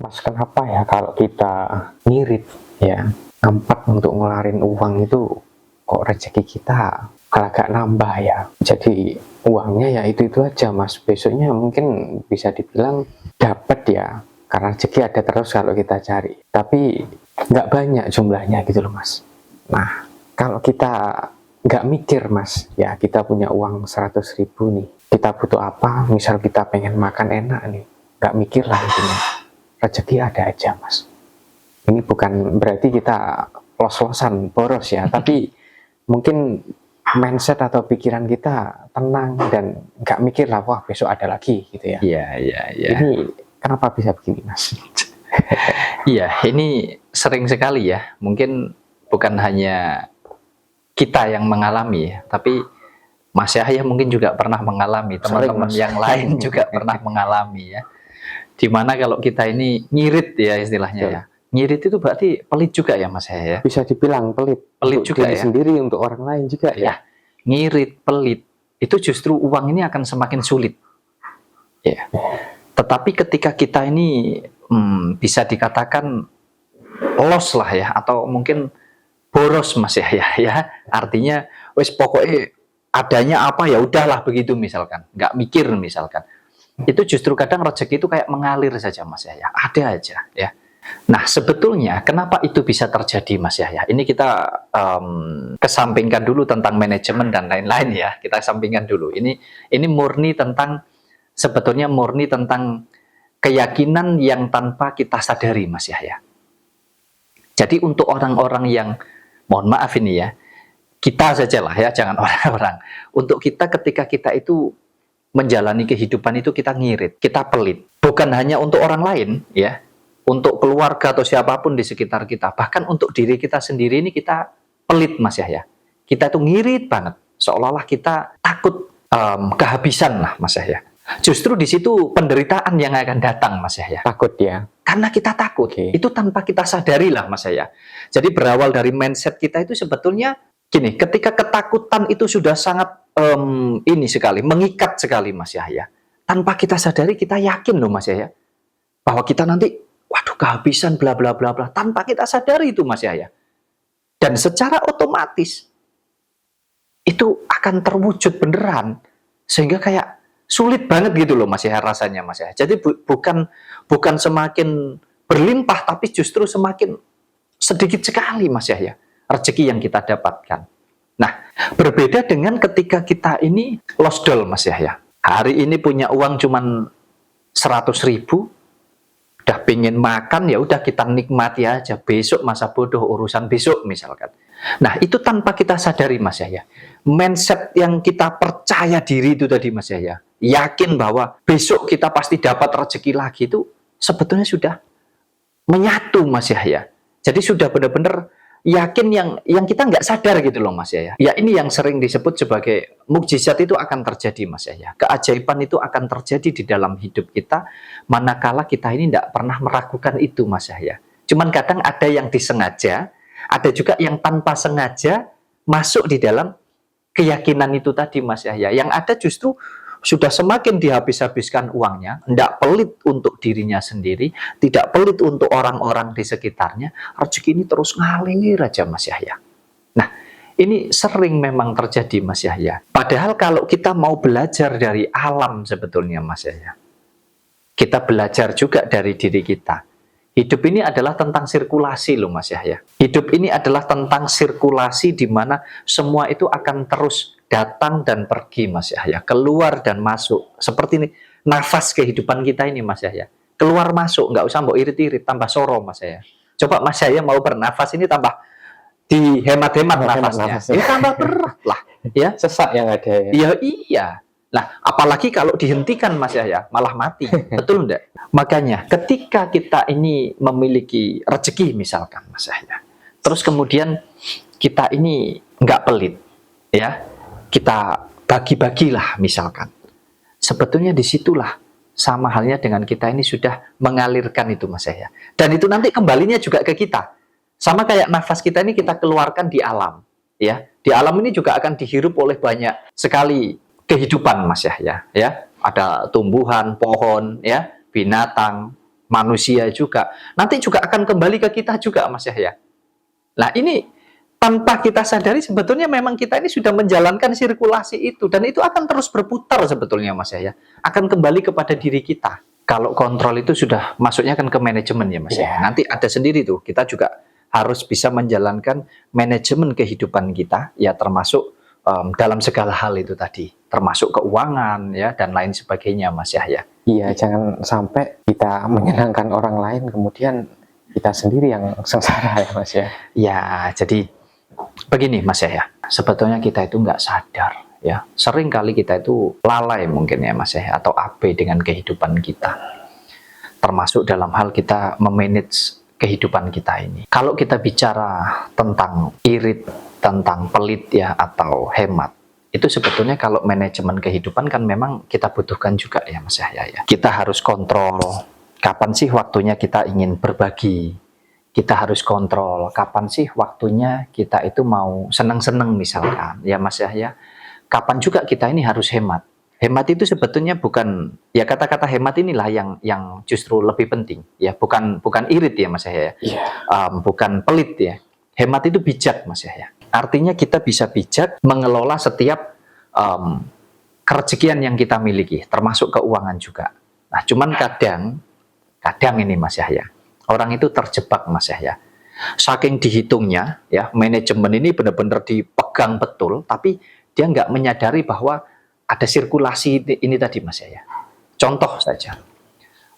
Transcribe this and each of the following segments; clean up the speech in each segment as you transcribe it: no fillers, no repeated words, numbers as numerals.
Mas, kenapa ya kalau kita ngirit ya, nampak untuk ngeluarin uang itu kok rezeki kita agak nambah ya. Jadi uangnya ya itu aja Mas. Besoknya mungkin bisa dibilang dapat ya, karena rezeki ada terus kalau kita cari. Tapi nggak banyak jumlahnya gitu loh Mas. Nah, kalau kita nggak mikir Mas, ya kita punya uang 100.000 nih. Kita butuh apa? Misal kita pengen makan enak nih. Nggak mikir lah intinya. Rezeki ada aja Mas. Ini bukan berarti kita los-losan boros ya, tapi mungkin mindset atau pikiran kita tenang dan nggak mikir lah, wah besok ada lagi gitu ya. Iya. Ini kenapa bisa begini Mas? Iya, ini sering sekali ya. Mungkin bukan hanya kita yang mengalami, tapi Mas Yahya mungkin juga pernah mengalami, teman-teman yang lain juga pernah mengalami ya. Dimana kalau kita ini ngirit ya istilahnya ya. Ngirit itu berarti pelit juga ya Mas Yahya. Bisa dibilang pelit. Pelit untuk juga diri ya. Sendiri untuk orang lain juga ya. Ngirit, pelit. Itu justru uang ini akan semakin sulit. Ya. Tetapi ketika kita ini bisa dikatakan loss lah ya, atau mungkin boros Mas Yahya ya. Artinya wes pokoknya adanya apa ya udahlah begitu misalkan. Nggak mikir misalkan. Itu justru kadang rezeki itu kayak mengalir saja Mas Yahya, ada aja ya. Nah sebetulnya kenapa itu bisa terjadi Mas Yahya? Ini kita kesampingkan dulu tentang manajemen dan lain-lain ya, kita sampingkan dulu. Ini murni tentang, sebetulnya murni tentang keyakinan yang tanpa kita sadari Mas Yahya. Jadi untuk orang-orang yang, mohon maaf ini ya, kita sajalah ya, jangan orang-orang. Untuk kita ketika kita itu menjalani kehidupan itu kita ngirit, kita pelit. Bukan hanya untuk orang lain ya, untuk keluarga atau siapapun di sekitar kita, bahkan untuk diri kita sendiri ini kita pelit Mas Yahya. Kita tuh ngirit banget, seolah-olah kita takut kehabisan lah Mas Yahya. Justru di situ penderitaan yang akan datang Mas Yahya. Takut ya. Karena kita takut, itu tanpa kita sadari lah Mas Yahya. Jadi berawal dari mindset kita itu sebetulnya gini, ketika ketakutan itu sudah sangat ini sekali, mengikat sekali Mas Yahya. Tanpa kita sadari, kita yakin loh Mas Yahya, bahwa kita nanti, waduh kehabisan bla bla bla bla. Tanpa kita sadari itu Mas Yahya. Dan secara otomatis, itu akan terwujud beneran. Sehingga kayak sulit banget gitu loh Mas Yahya rasanya Mas Yahya. Jadi bukan semakin berlimpah, tapi justru semakin sedikit sekali Mas Yahya rezeki yang kita dapatkan. Nah, berbeda dengan ketika kita ini lost doll Mas Yahya. Hari ini punya uang cuman 100.000, udah pengen makan ya udah kita nikmati aja. Besok masa bodoh, urusan besok misalkan. Nah, itu tanpa kita sadari Mas Yahya. Mindset yang kita percaya diri itu tadi Mas Yahya, yakin bahwa besok kita pasti dapat rezeki lagi, itu sebetulnya sudah menyatu Mas Yahya. Jadi sudah benar-benar yakin yang kita nggak sadar gitu loh Mas Yahya. Ya ini yang sering disebut sebagai mukjizat itu akan terjadi Mas Yahya. Keajaiban itu akan terjadi di dalam hidup kita manakala kita ini nggak pernah meragukan itu Mas Yahya. Cuman kadang ada yang disengaja, ada juga yang tanpa sengaja masuk di dalam keyakinan itu tadi Mas Yahya. Yang ada justru sudah semakin dihabis-habiskan uangnya, tidak pelit untuk dirinya sendiri, tidak pelit untuk orang-orang di sekitarnya, rezeki ini terus ngalir aja Mas Yahya. Nah, ini sering memang terjadi Mas Yahya. Padahal kalau kita mau belajar dari alam sebetulnya Mas Yahya, kita belajar juga dari diri kita. Hidup ini adalah tentang sirkulasi loh Mas Yahya. Hidup ini adalah tentang sirkulasi di mana semua itu akan terus datang dan pergi Mas Yahya, keluar dan masuk. Seperti ini nafas kehidupan kita ini Mas Yahya. Keluar masuk, nggak usah mbok irit-irit, tambah soro Mas Yahya. Coba Mas Yahya mau bernafas ini tambah dihemat-hemat nafasnya. Ini tambah berat lah, ya. Sesak yang ada ya. Ya iya. Nah, apalagi kalau dihentikan Mas Yahya, malah mati. Betul enggak? Makanya ketika kita ini memiliki rezeki misalkan Mas Yahya, terus kemudian kita ini nggak pelit, ya. Kita bagi-bagilah misalkan. Sebetulnya disitulah sama halnya dengan kita ini sudah mengalirkan itu Mas Yahya. Dan itu nanti kembalinya juga ke kita. Sama kayak nafas kita ini kita keluarkan di alam. Ya, di alam ini juga akan dihirup oleh banyak sekali kehidupan Mas Yahya. Ya, ada tumbuhan, pohon, ya, binatang, manusia juga, nanti juga akan kembali ke kita juga Mas Yahya. Nah ini tanpa kita sadari sebetulnya memang kita ini sudah menjalankan sirkulasi itu, dan itu akan terus berputar sebetulnya Mas Yahya, akan kembali kepada diri kita. Kalau kontrol itu sudah masuknya kan ke manajemen ya Mas Yahya. Nanti ada sendiri tuh, kita juga harus bisa menjalankan manajemen kehidupan kita ya, termasuk dalam segala hal itu tadi, termasuk keuangan ya dan lain sebagainya Mas Yahya. Iya, jangan sampai kita menyenangkan orang lain kemudian kita sendiri yang sengsara ya Mas ya. Ya, jadi begini Mas Yahya, sebetulnya kita itu nggak sadar ya, sering kali kita itu lalai mungkin ya Mas Yahya, atau abai dengan kehidupan kita, termasuk dalam hal kita memanage kehidupan kita ini. Kalau kita bicara tentang irit, tentang pelit ya, atau hemat, itu sebetulnya kalau manajemen kehidupan kan memang kita butuhkan juga ya Mas Yahya ya. Kita harus kontrol kapan sih waktunya kita ingin berbagi. Kita harus kontrol kapan sih waktunya kita itu mau senang-senang misalkan ya Mas Yahya. Kapan juga kita ini harus hemat. Hemat itu sebetulnya bukan, ya kata-kata hemat inilah yang justru lebih penting ya, bukan irit ya Mas Yahya. Bukan pelit ya. Hemat itu bijak Mas Yahya. Artinya kita bisa bijak mengelola setiap kerezekian yang kita miliki, termasuk keuangan juga. Nah, cuman kadang ini Mas Yahya, orang itu terjebak Mas Yahya. Saking dihitungnya ya, manajemen ini benar-benar dipegang betul, tapi dia nggak menyadari bahwa ada sirkulasi ini tadi Mas Yahya. Contoh saja,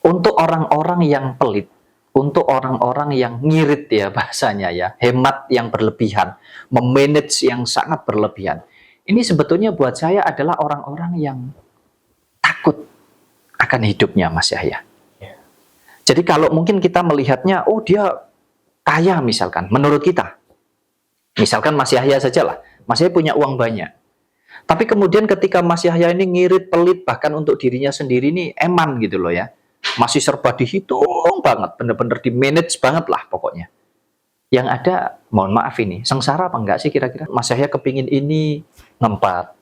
untuk orang-orang yang pelit, untuk orang-orang yang ngirit ya bahasanya ya, hemat yang berlebihan, memanage yang sangat berlebihan, ini sebetulnya buat saya adalah orang-orang yang takut akan hidupnya Mas Yahya. Jadi kalau mungkin kita melihatnya, oh dia kaya misalkan, menurut kita, misalkan Mas Yahya saja lah, Mas Yahya punya uang banyak. Tapi kemudian ketika Mas Yahya ini ngirit, pelit, bahkan untuk dirinya sendiri ini eman gitu loh ya. Masih serba dihitung banget, bener-bener di-manage banget lah pokoknya. Yang ada, mohon maaf ini, sengsara apa enggak sih kira-kira? Mas Yahya kepingin ini, ngempet.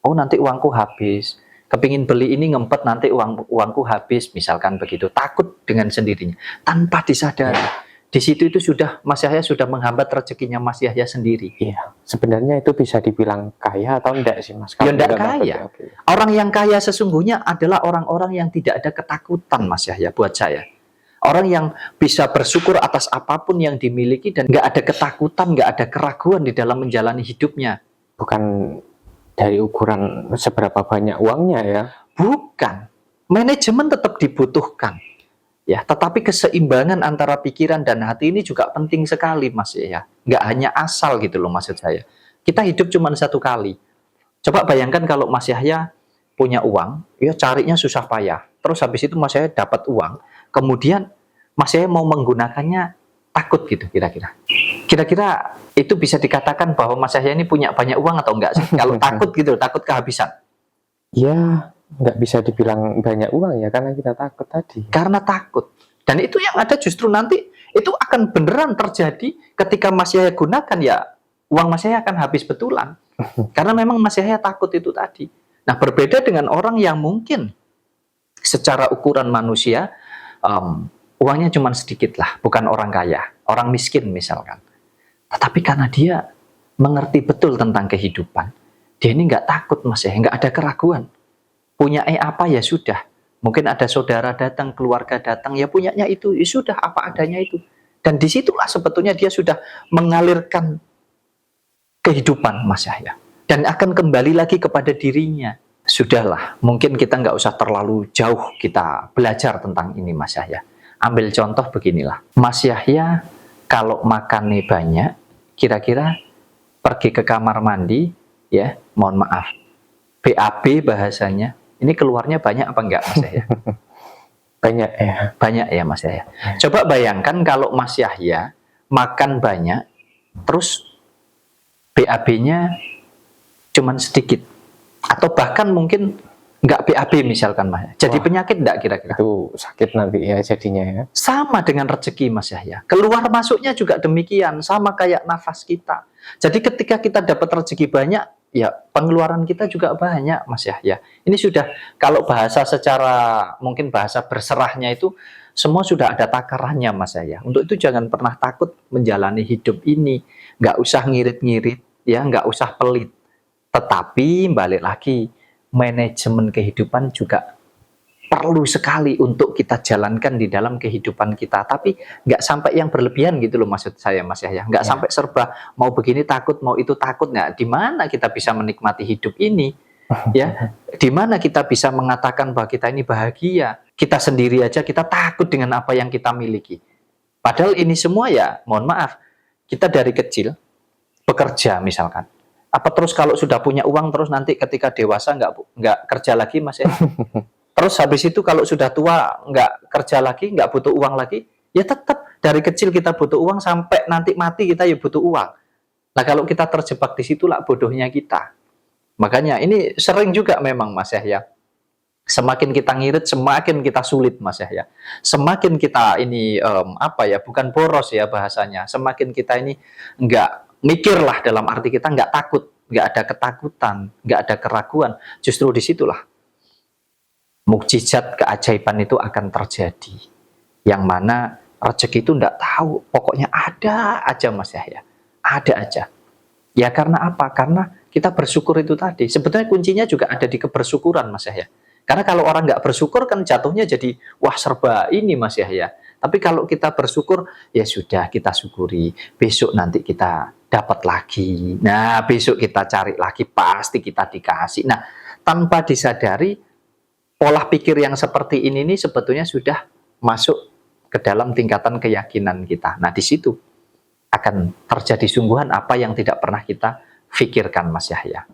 Oh nanti uangku habis. Kepingin beli ini, ngempet, nanti uangku habis. Misalkan begitu, takut dengan sendirinya. Tanpa disadari. Di situ itu sudah Mas Yahya sudah menghambat rezekinya Mas Yahya sendiri. Iya, sebenarnya itu bisa dibilang kaya atau enggak sih Mas? Ya enggak kaya. Orang yang kaya sesungguhnya adalah orang-orang yang tidak ada ketakutan Mas Yahya buat saya. Orang yang bisa bersyukur atas apapun yang dimiliki dan enggak ada ketakutan, enggak ada keraguan di dalam menjalani hidupnya. Bukan dari ukuran seberapa banyak uangnya ya. Bukan. Manajemen tetap dibutuhkan. Ya, tetapi keseimbangan antara pikiran dan hati ini juga penting sekali Mas ya. Nggak hanya asal gitu loh maksud saya. Kita hidup cuma satu kali. Coba bayangkan kalau Mas Yahya punya uang, ya carinya susah payah. Terus habis itu Mas Yahya dapat uang, kemudian Mas Yahya mau menggunakannya takut gitu kira-kira. Kira-kira itu bisa dikatakan bahwa Mas Yahya ini punya banyak uang atau enggak sih? Kalau takut gitu, takut kehabisan. Ya, nggak bisa dibilang banyak uang ya, karena kita takut tadi. Karena takut. Dan itu yang ada justru nanti, itu akan beneran terjadi ketika Mas Yahya gunakan ya, uang Mas Yahya akan habis betulan. Karena memang Mas Yahya takut itu tadi. Nah, berbeda dengan orang yang mungkin secara ukuran manusia, uangnya cuma sedikit lah, bukan orang kaya, orang miskin misalkan. Tetapi karena dia mengerti betul tentang kehidupan, dia ini nggak takut Mas Yahya, nggak ada keraguan. Punya apa ya sudah. Mungkin ada saudara datang, keluarga datang, ya punyanya itu, ya sudah apa adanya itu. Dan disitulah sebetulnya dia sudah mengalirkan kehidupan Mas Yahya. Dan akan kembali lagi kepada dirinya. Sudahlah, mungkin kita nggak usah terlalu jauh kita belajar tentang ini Mas Yahya. Ambil contoh beginilah. Mas Yahya kalau makannya banyak, kira-kira pergi ke kamar mandi, ya mohon maaf, BAB bahasanya, ini keluarnya banyak apa enggak Mas Yahya? Banyak ya. Banyak ya Mas Yahya. Coba bayangkan kalau Mas Yahya makan banyak, terus BAB-nya cuman sedikit. Atau bahkan mungkin enggak BAB misalkan Mas. Jadi penyakit enggak kira-kira? Itu sakit nanti ya jadinya ya. Sama dengan rezeki Mas Yahya. Keluar masuknya juga demikian, sama kayak nafas kita. Jadi ketika kita dapat rezeki banyak, ya pengeluaran kita juga banyak Mas Yahya. Ini sudah kalau bahasa secara mungkin bahasa berserahnya itu semua sudah ada takarannya Mas Yahya. Untuk itu jangan pernah takut menjalani hidup ini. Nggak usah ngirit-ngirit, ya, nggak usah pelit. Tetapi balik lagi, manajemen kehidupan juga perlu sekali untuk kita jalankan di dalam kehidupan kita. Tapi nggak sampai yang berlebihan gitu loh maksud saya Mas Yahya. Nggak Ya. sampai serba mau begini takut, mau itu takut. Nggak, di mana kita bisa menikmati hidup ini? Ya, di mana kita bisa mengatakan bahwa kita ini bahagia? Kita sendiri aja kita takut dengan apa yang kita miliki. Padahal ini semua ya, mohon maaf, kita dari kecil bekerja misalkan. Apa terus kalau sudah punya uang terus nanti ketika dewasa nggak kerja lagi Mas ya? Terus habis itu kalau sudah tua nggak kerja lagi, nggak butuh uang lagi, ya tetap dari kecil kita butuh uang sampai nanti mati kita ya butuh uang. Nah kalau kita terjebak di situlah bodohnya kita. Makanya ini sering juga memang Mas Yahya. Semakin kita ngirit, semakin kita sulit Mas Yahya. Semakin kita ini apa ya, bukan boros ya bahasanya. Semakin kita ini nggak mikir lah dalam arti kita nggak takut, nggak ada ketakutan, nggak ada keraguan. Justru disitulah mukjizat keajaiban itu akan terjadi. Yang mana rezeki itu nggak tahu, pokoknya ada aja Mas Yahya. Ada aja. Ya karena apa? Karena kita bersyukur itu tadi. Sebetulnya kuncinya juga ada di kebersyukuran Mas Yahya. Karena kalau orang nggak bersyukur kan jatuhnya jadi wah serba ini Mas Yahya. Tapi kalau kita bersyukur ya sudah kita syukuri. Besok nanti kita dapat lagi. Nah besok kita cari lagi pasti kita dikasih. Nah tanpa disadari pola pikir yang seperti ini nih sebetulnya sudah masuk ke dalam tingkatan keyakinan kita. Nah di situ akan terjadi sungguhan apa yang tidak pernah kita pikirkan Mas Yahya.